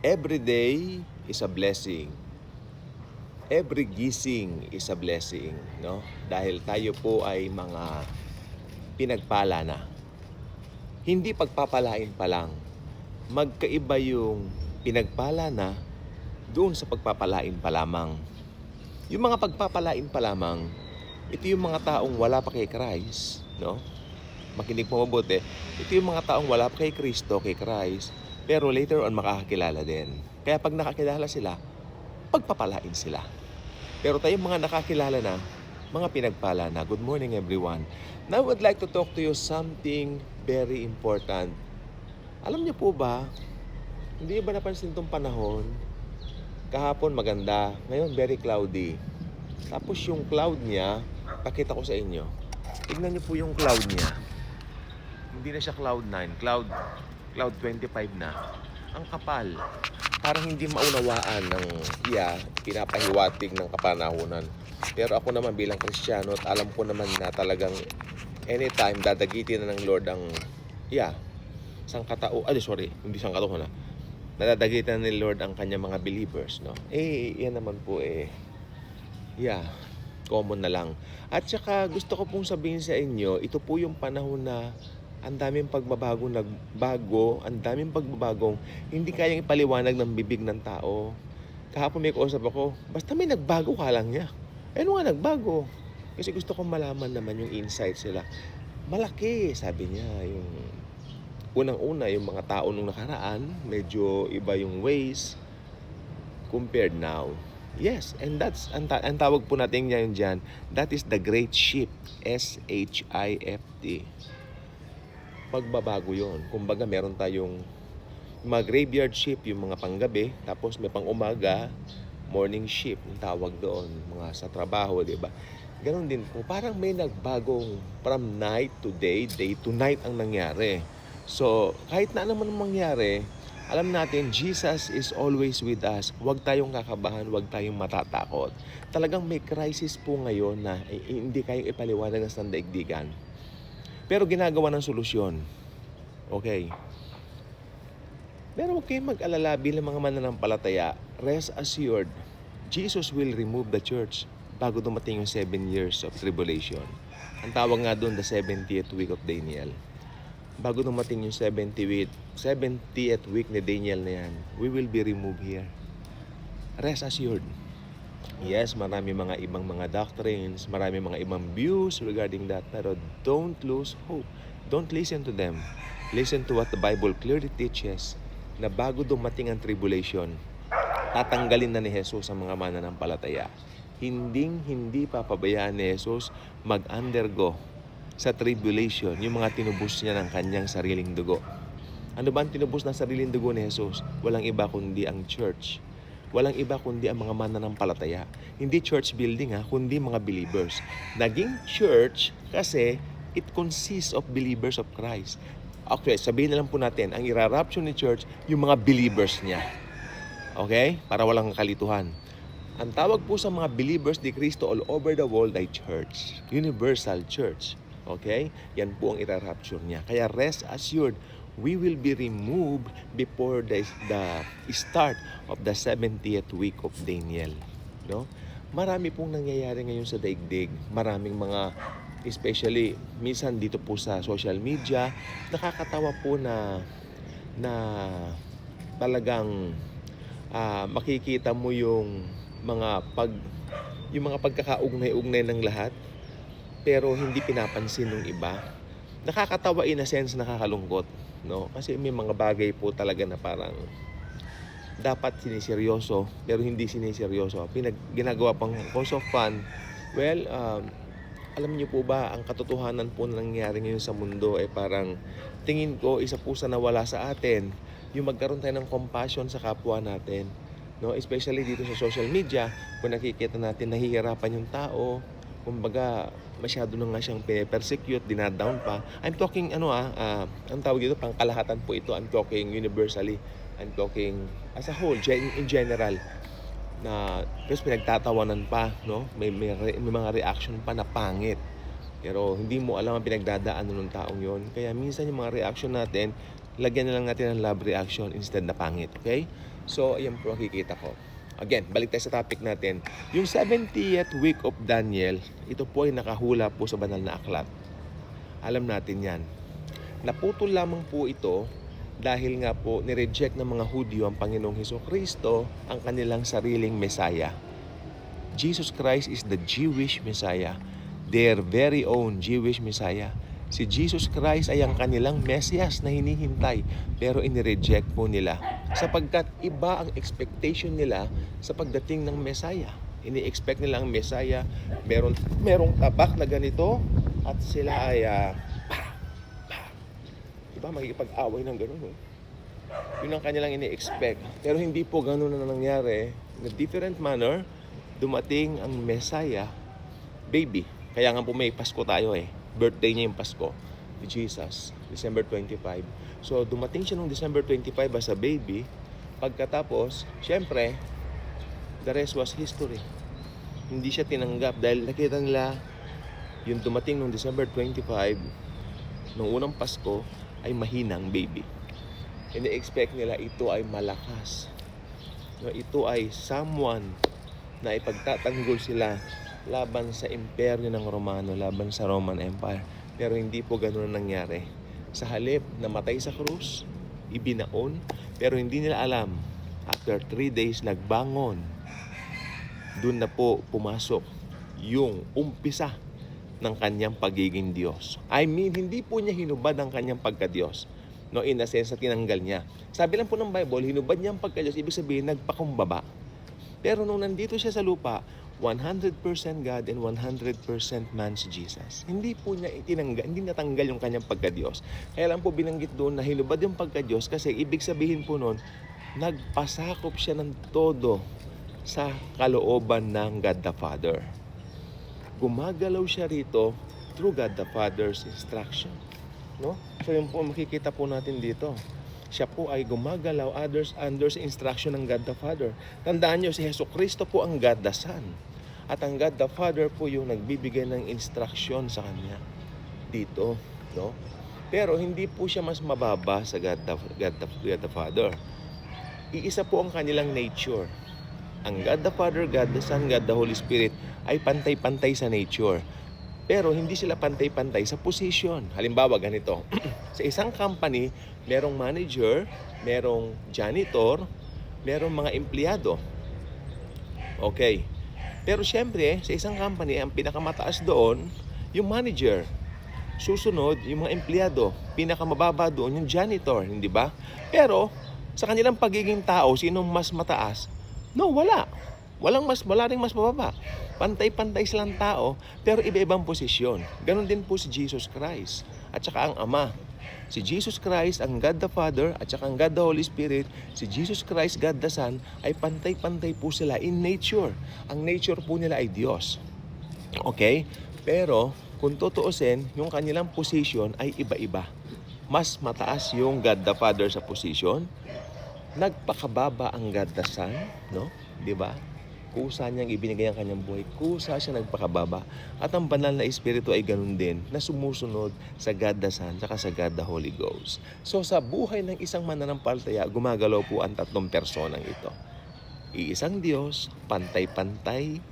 Every day is a blessing. Every gising is a blessing, no? Dahil tayo po ay mga pinagpala na. Hindi pagpapalain pa lang. Magkaiba yung pinagpala na doon sa pagpapalain pa lamang. Yung mga pagpapalain pa lamang, ito yung mga taong wala pa kay Christ, no? Makinig po mabuti. Ito yung mga taong wala pa kay Kristo, kay Christ, pero later on makakakilala din. Kaya pag nakakilala sila, pagpapalain sila. Pero tayong mga nakakilala na, mga pinagpala na. Good morning everyone. Now I would like to talk to you something very important. Alam niyo po ba, hindi ba napansin itong panahon? Kahapon maganda, ngayon very cloudy. Tapos yung cloud niya, pakita ko sa inyo. Tignan niyo po yung cloud niya. Hindi na siya cloud 9, cloud 25 na. Ang kapal. Parang hindi maunawaan ng pinapahiwatig ng kapanahunan. Pero ako naman bilang Kristiyano at alam ko naman na talagang anytime dadagitin na ng Lord ang hindi sangkatao na. Nadadagitan ni Lord ang kanyang mga believers, no? Yan naman po common na lang. At saka gusto ko pong sabihin sa inyo, ito po yung panahon na ang daming pagbabagong hindi kayang ipaliwanag ng bibig ng tao. Kahapon may kausap ako, basta may nagbago ka lang niya. Ano nga nagbago? Kasi gusto kong malaman naman yung insights nila. Malaki, sabi niya, yung unang-una, yung mga tao nung nakaraan, medyo iba yung ways compared now. Yes, and that's ang tawag po natin ngayon dyan, that is the great shift, SHIFT. Pagbabago yon. Kumbaga meron tayong mga graveyard shift, yung mga panggabi, tapos may pang umaga, morning shift, yung tawag doon, mga sa trabaho, di ba? Ganon din po, parang may nagbagong from night to day, day to night ang nangyari. So, kahit na naman mangyari, alam natin, Jesus is always with us. Huwag tayong kakabahan, huwag tayong matatakot. Talagang may crisis po ngayon na hindi kayong ipaliwanag ng sandaigdigan. Pero ginagawa ng solusyon. Okay. Pero huwag kayong mag-alala bilang mga mananampalataya. Rest assured, Jesus will remove the church bago dumating yung 7 years of tribulation. Ang tawag nga doon, the 70th week of Daniel. Bago dumating yung 70th week ni Daniel na yan, we will be removed here. Rest assured. Yes, marami mga ibang mga doctrines, marami mga ibang views regarding that, pero don't lose hope. Don't listen to them. Listen to what the Bible clearly teaches, na bago dumating ang tribulation, tatanggalin na ni Jesus ang mga mananampalataya. Hindi papabayaan ni Jesus mag-undergo sa tribulation yung mga tinubos niya ng kanyang sariling dugo. Ano ba ang tinubos ng sariling dugo ni Jesus? Walang iba kundi ang church. Walang iba kundi ang mga mananampalataya. Hindi church building kundi mga believers. Naging church kasi it consists of believers of Christ. Okay, sabihin na lang po natin, ang irarapture ni church, yung mga believers niya. Okay? Para walang kalituhan. Ang tawag po sa mga believers ni Kristo all over the world ay church. Universal church. Okay? Yan po ang irarapture niya. Kaya rest assured, we will be removed before the start of the 70th week of Daniel. No? Marami pong nangyayari ngayon sa daigdig. Maraming mga, especially minsan dito po sa social media, nakakatawa po na talagang makikita mo yung mga pagkakaugnay-ugnay ng lahat, pero hindi pinapansin ng iba. Nakakatawa in a sense, nakakalungkot, no? Kasi may mga bagay po talaga na parang dapat siniseryoso pero hindi siniseryoso. Ginagawa pang cause of fun. Well, alam niyo po ba, ang katotohanan po na nangyayari ngayon sa mundo ay parang tingin ko isa po sa nawala sa atin, yung magkaroon tayo ng compassion sa kapwa natin, no? Especially dito sa social media, kung nakikita natin nahihirapan yung tao, kumbaga masyado na nga siyang persecute, dinadown pa. I'm talking ang tawag dito, pangkalahatan po ito. I'm talking universally. I'm talking as a whole, in general. Na tapos pinagtatawanan pa, no? May mga reaction pa na pangit. Pero hindi mo alam ang pinagdadaanan ng taong yon. Kaya minsan yung mga reaction natin, lagyan na lang natin ng love reaction instead na pangit, okay? So, ayan po ang kikita ko. Again, balik tayo sa topic natin. Yung 70th week of Daniel, ito po ay nakahula po sa banal na aklat. Alam natin yan. Naputol lamang po ito dahil nga po nireject ng mga Hudyo ang Panginoong Hesukristo ang kanilang sariling Messiah. Jesus Christ is the Jewish Messiah, their very own Jewish Messiah. Si Jesus Christ ay ang kanilang Mesias na hinihintay, pero inireject po nila sapagkat iba ang expectation nila sa pagdating ng Messiah. Ini-expect nila ang Messiah, merong tabak na ganito at sila ay diba, magkikipag-away ng gano'n. Yun ang kanilang ini-expect. Pero hindi po gano'n na nangyari. In a different manner, dumating ang Messiah, baby. Kaya nga po may Pasko tayo Birthday niya yung Pasko ni Jesus, December 25. So, dumating siya noong December 25 as a baby. Pagkatapos, syempre, the rest was history. Hindi siya tinanggap dahil nakita nila yung dumating noong December 25, noong unang Pasko, ay mahinang baby. Ini-expect nila ito ay malakas. Ito ay someone na ipagtatanggol sila laban sa imperyo ng Romano, laban sa Roman Empire. Pero hindi po ganoon nangyari. Sa halip, namatay sa krus, ibinaon, pero hindi nila alam. After 3 days, nagbangon. Doon na po pumasok yung umpisa ng kanyang pagiging Diyos. I mean, hindi po niya hinubad ang kanyang pagka-Diyos. No, in a sense, tinanggal niya. Sabi lang po ng Bible, hinubad niya ang pagka-Diyos, ibig sabihin, nagpakumbaba. Pero nung nandito siya sa lupa, 100% God and 100% man si Jesus. Hindi po niya itinanggal, hindi natanggal yung kanyang pagka-Diyos. Kaya lang po binanggit doon na hinubad yung pagka-Diyos kasi ibig sabihin po noon, nagpasakop siya ng todo sa kalooban ng God the Father. Gumagalaw siya rito through God the Father's instruction. No? So yun po makikita po natin dito. Siya po ay gumagalaw under sa instruction ng God the Father. Tandaan nyo, si Hesukristo po ang God the Son. At ang God the Father po yung nagbibigay ng instruction sa kanya dito. No? Pero hindi po siya mas mababa sa God the Father. Iisa po ang kanilang nature. Ang God the Father, God the Son, God the Holy Spirit ay pantay-pantay sa nature. Pero hindi sila pantay-pantay sa position. Halimbawa, ganito. Sa isang company, merong manager, merong janitor, merong mga empleyado. Okay. Pero syempre, sa isang company, ang pinakamataas doon, yung manager. Susunod, yung mga empleyado. Pinakamababa doon, yung janitor, hindi ba? Pero, sa kanilang pagiging tao, sinong mas mataas? No, wala. Wala ring mas mababa. Pantay-pantay silang tao, pero iba-ibang posisyon. Ganon din po si Jesus Christ. At saka ang Ama. Si Jesus Christ, ang God the Father, at saka ang God the Holy Spirit, si Jesus Christ, God the Son, ay pantay-pantay po sila in nature. Ang nature po nila ay Diyos. Okay? Pero, kung tutuusin, yung kanilang position ay iba-iba. Mas mataas yung God the Father sa position. Nagpakababa ang God the Son, no? 'Di ba? Kusa niyang ibinigay ang kanyang buhay. Kusa siya nagpakababa. At ang banal na Espiritu ay ganun din na sumusunod sa God the Son at sa God the Holy Ghost. So sa buhay ng isang mananampalataya, gumagalaw po ang tatlong personang ito. Iisang Diyos, pantay-pantay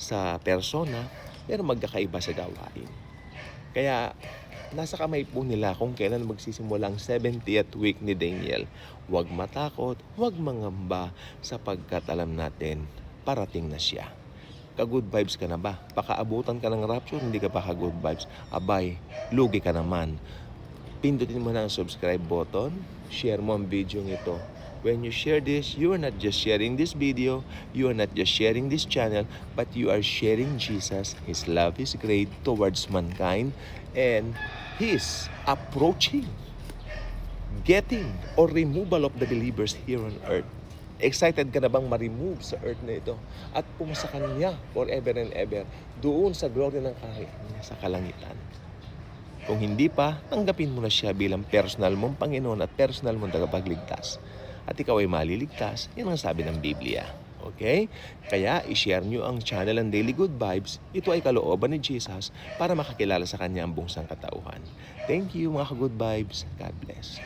sa persona, pero magkakaiba sa gawain. Kaya nasa kamay po nila kung kailan magsisimula ang 70th week ni Daniel. Huwag matakot, huwag mangamba sapagkat alam natin parating na siya. Ka-good vibes ka na ba? Pakaabutan ka ng rapture, hindi ka pa ka-good vibes. Abay, lugi ka naman. Pindutin mo na ang subscribe button, share mo ang video nito. When you share this, you are not just sharing this video, you are not just sharing this channel, but you are sharing Jesus. His love is great towards mankind, and He's approaching, getting, or removal of the believers here on earth. Excited ka na bang ma-remove sa earth na ito at pumasa ka niya forever and ever doon sa glory ng kaharian niya sa kalangitan? Kung hindi pa, tanggapin mo na siya bilang personal mong Panginoon at personal mong tagapagligtas. At ikaw ay maliligtas, yan ang sabi ng Biblia. Okay? Kaya i-share nyo ang channel ng Daily Good Vibes. Ito ay kalooban ni Jesus para makakilala sa kanya ang buong sangkatauhan. Thank you mga ka-Good Vibes. God bless.